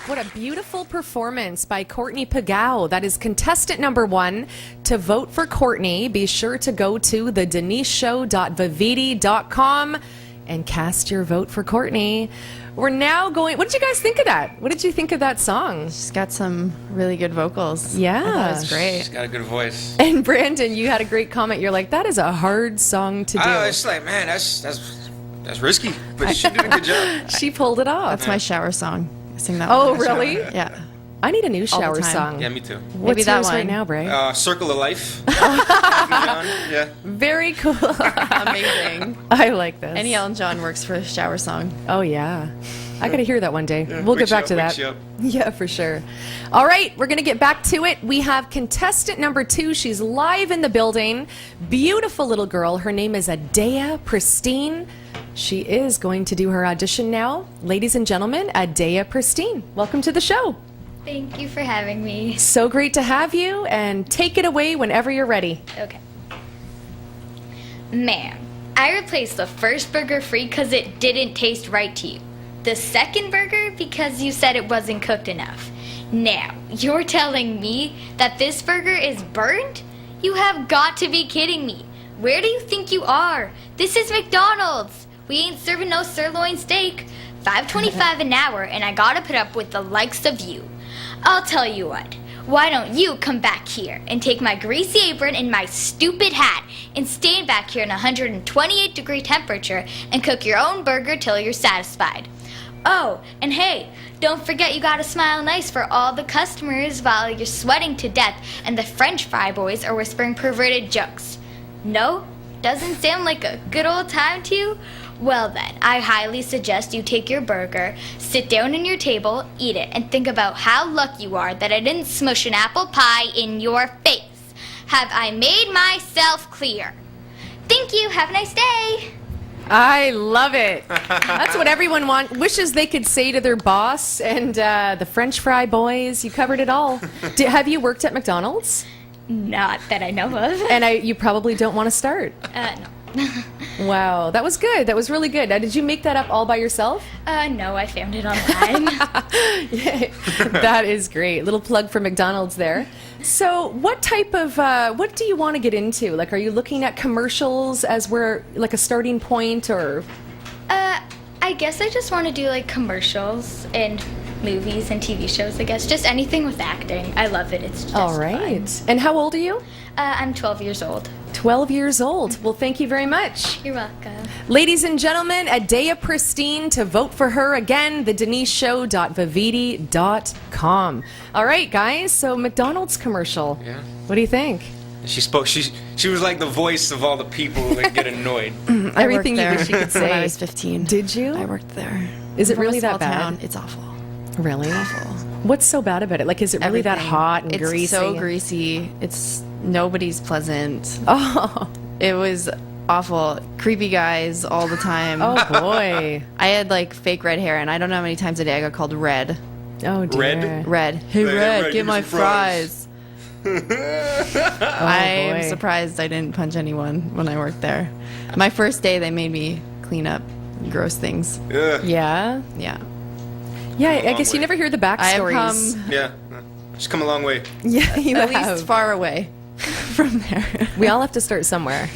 What a beautiful performance by Courtney Pagao. That is contestant number 1. To vote for Courtney, be sure to go to thedeniseshow.vividi.com and cast your vote for Courtney. We're now going... What did you guys think of that? What did you think of that song? She's got some really good vocals. Yeah. I thought it was great. She's got a good voice. And Brandon, you had a great comment. You're like, that is a hard song to do. Oh, it's like, man, that's risky. But she did a good job. She pulled it off. That's my shower song. I sing that Oh, one. really? Yeah. I need a new All the shower time. song. Yeah, me too. What's Maybe that yours one. right now, Bray? Circle of Life. Yeah. Very cool. Amazing. I like this. Any Ellen John works for a shower song. Oh, yeah. I got to hear that one day. Yeah, We'll get wakes you back up, to wakes that. you up. Yeah, for sure. All right, we're going to get back to it. We have contestant number 2. She's live in the building. Beautiful little girl. Her name is Adea Pristine. She is going to do her audition now. Ladies and gentlemen, Adea Pristine. Welcome to the show. Thank you for having me. So great to have you, and take it away whenever you're ready. Okay. Ma'am, I replaced the first burger free because it didn't taste right to you. The second burger because you said it wasn't cooked enough. Now, you're telling me that this burger is burned? You have got to be kidding me. Where do you think you are? This is McDonald's. We ain't serving no sirloin steak. $5.25 an hour, and I gotta put up with the likes of you. I'll tell you what. Why don't you come back here and take my greasy apron and my stupid hat and stand back here in 128-degree temperature and cook your own burger till you're satisfied. Oh, and hey, don't forget you gotta smile nice for all the customers while you're sweating to death and the French fry boys are whispering perverted jokes. No? Doesn't sound like a good old time to you? Well then, I highly suggest you take your burger, sit down on your table, eat it, and think about how lucky you are that I didn't smush an apple pie in your face. Have I made myself clear? Thank you. Have a nice day. I love it. That's what everyone wishes they could say to their boss and the French fry boys. You covered it all. Have you worked at McDonald's? Not that I know of. And you probably don't want to start. No. Wow, that was good. That was really good. Now, did you make that up all by yourself? No, I found it online. That is great. Little plug for McDonald's there. So what type of, what do you want to get into? Like, are you looking at commercials as like a starting point, or? I guess I just want to do like commercials and movies and TV shows, I guess. Just anything with acting. I love it. It's just All right. fun. And how old are you? I'm 12 years old. 12 years old. Well, thank you very much. You're welcome. Ladies and gentlemen, Adea Pristine. To vote for her again, thedeniseshow.vividi.com. All right, guys, so McDonald's commercial. Yeah. What do you think? She spoke. She was like the voice of all the people that get annoyed. Everything you I worked wish you could there when I say. was 15. Did you? I worked there. Is it From a really that small bad? town. It's awful. Really? Awful. What's so bad about it? Like, is it really that Everything. hot and it's greasy? so greasy. Nobody's pleasant. Oh, It was awful. Creepy guys all the time. oh boy. I had like fake red hair, and I don't know how many times a day I got called Red. Oh dear. Red? Red. Hey, Hey, Red, Red, get my some fries. I am boy. surprised I didn't punch anyone when I worked there. My first day, they made me clean up gross things. Ugh. Yeah. Yeah. Yeah, I long guess you way. never hear the I have backstories. come Yeah. She's come a long way. Yeah, you at have. least far away from there. We all have to start somewhere.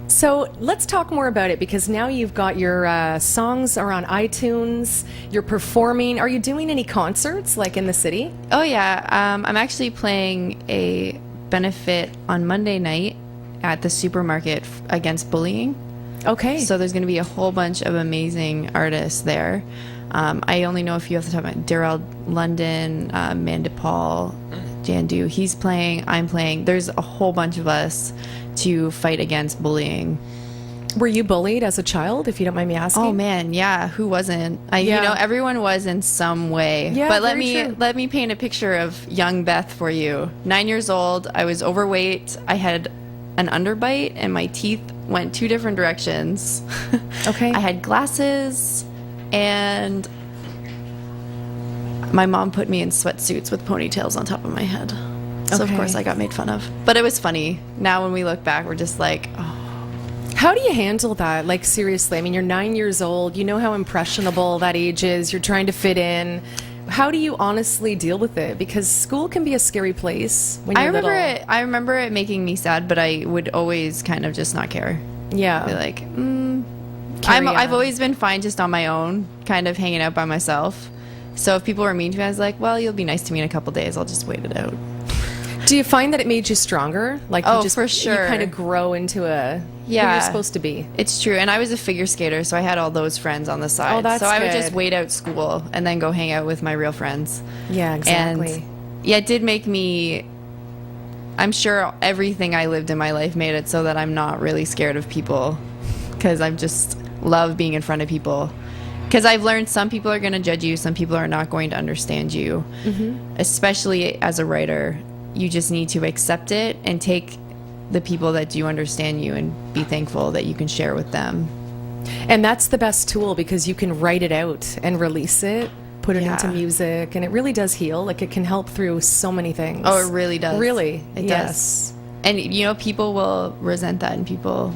So let's talk more about it, because now you've got your songs are on iTunes. You're performing. Are you doing any concerts like in the city? Oh, yeah. I'm actually playing a benefit on Monday night at the supermarket against bullying. Okay. So there's going to be a whole bunch of amazing artists there. I only know a few off the top of my head. Daryl London, Mandipal, Jandu. He's playing. I'm playing. There's a whole bunch of us to fight against bullying. Were you bullied as a child, if you don't mind me asking? Oh man, yeah. Who wasn't? Yeah. You know, everyone was in some way. Yeah, but very true. let me paint a picture of young Beth for you. 9 years old. I was overweight. I had an underbite, and my teeth went 2 different directions. Okay. I had glasses, and my mom put me in sweatsuits with ponytails on top of my head. So of Okay. course I got made fun of. But it was funny. Now when we look back, we're just like, oh. How do you handle that? Like, seriously, I mean, you're 9 years old. You know how impressionable that age is. You're trying to fit in. How do you honestly deal with it? Because school can be a scary place when you're little. I remember it making me sad, but I would always kind of just not care. Yeah. Be like, Carry I've on. always been fine just on my own, kind of hanging out by myself. So if people were mean to me, I was like, well, you'll be nice to me in a couple days. I'll just wait it out. Do you find that it made you stronger? Like Oh, you just, for sure. You kind of grow into who Yeah. you're supposed to be. It's true. And I was a figure skater, so I had all those friends on the side. Oh, that's so I would just good. wait out school and then go hang out with my real friends. Yeah, exactly. And yeah, it did make me, I'm sure everything I lived in my life made it so that I'm not really scared of people, because I just love being in front of people. Because I've learned some people are going to judge you, some people are not going to understand you. Especially as a writer, you just need to accept it and take the people that do understand you and be thankful that you can share with them. And that's the best tool, because you can write it out and release it, put it Yeah. into music, and it really does heal. Like it can help through so many things. Oh, it really does. Really? It Yes. does. And, you know, people will resent that and people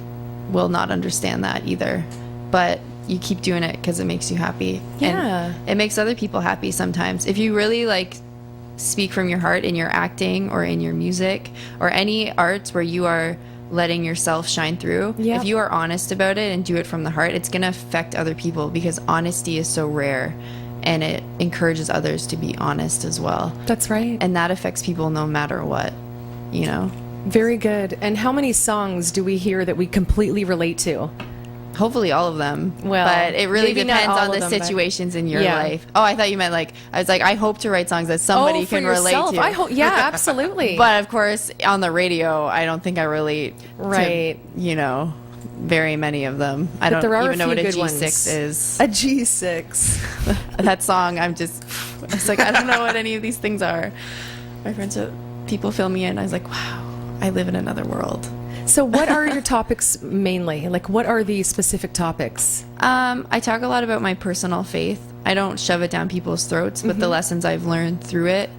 will not understand that either. But you keep doing it because it makes you happy. Yeah. And it makes other people happy sometimes. If you really, like, speak from your heart in your acting or in your music or any arts where you are letting yourself shine through, Yep. if you are honest about it and do it from the heart, it's going to affect other people, because honesty is so rare and it encourages others to be honest as well. That's right. And that affects people no matter what, you know? Very good. And how many songs do we hear that we completely relate to? Hopefully all of them. Well, but it really maybe not depends all on of the them, but- situations in your Yeah. life. Oh, I thought you meant like, I was like, I hope to write songs that somebody for can relate yourself. to. I hope. Yeah, absolutely. But of course, on the radio, I don't think I relate Right. to, you know, very many of them. I But don't there are even know a what few a good G6 ones. is. A G6. That song, it's like, I don't know what any of these things are. My friends, people fill me in. I was like, wow, I live in another world. So what are your topics mainly? Like what are the specific topics? I talk a lot about my personal faith. I don't shove it down people's throats, but the lessons I've learned through it.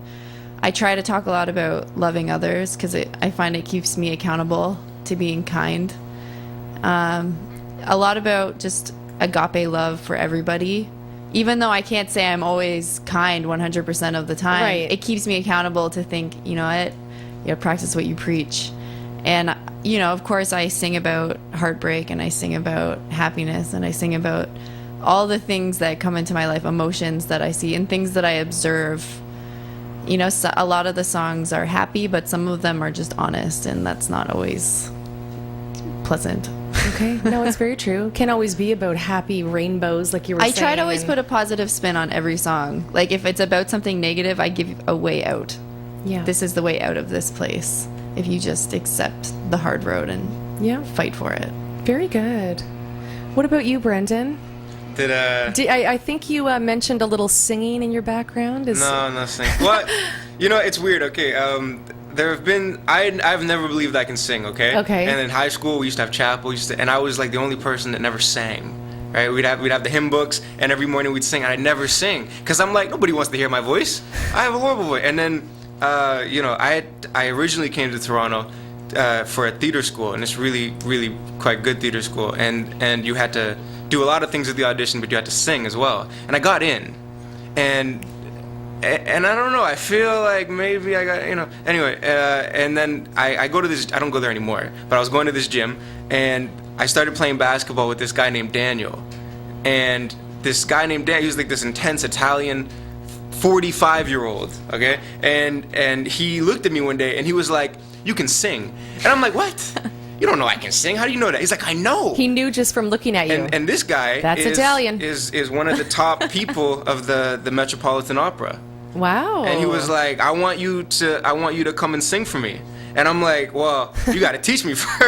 I try to talk a lot about loving others, because I find it keeps me accountable to being kind. A lot about just agape love for everybody. Even though I can't say I'm always kind 100% of the time, Right. it keeps me accountable to think, you know what, you gotta practice what you preach. And, you know, of course, I sing about heartbreak and I sing about happiness and I sing about all the things that come into my life, emotions that I see and things that I observe. You know, so a lot of the songs are happy, but some of them are just honest, and that's not always pleasant. Okay. No, it's very true. Can't always be about happy rainbows like you were I saying. try to always and- put a positive spin on every song. Like, if it's about something negative, I give a way out. Yeah. This is the way out of this place. If you just accept the hard road and Yeah. fight for it. Very good. What about you, Brendan? I think you mentioned a little singing in your background. No, nothing. What? You know, it's weird. Okay, there have been. I've never believed I can sing. Okay. Okay. And in high school, we used to have chapel. And I was like the only person that never sang. Right? We'd have the hymn books, and every morning we'd sing. And I'd never sing because I'm like, nobody wants to hear my voice. I have a horrible voice. And then, you know, I originally came to Toronto for a theater school, and it's really, really quite good theater school. And you had to do a lot of things at the audition, but you had to sing as well. And I got in, and I don't know, I feel like maybe I got, you know, anyway, and then I go to this, I don't go there anymore, but I was going to this gym, and I started playing basketball with this guy named Daniel. And this guy named Daniel, he was like this intense Italian 45-year-old, okay? And he looked at me one day, and he was like, you can sing. And I'm like, what? You don't know I can sing? How do you know that? He's like, I know. He knew just from looking at you. And this guy That's Italian. is one of the top people of the Metropolitan Opera. Wow. And he was like, I want you to come and sing for me. And I'm like, well, you got to teach me first.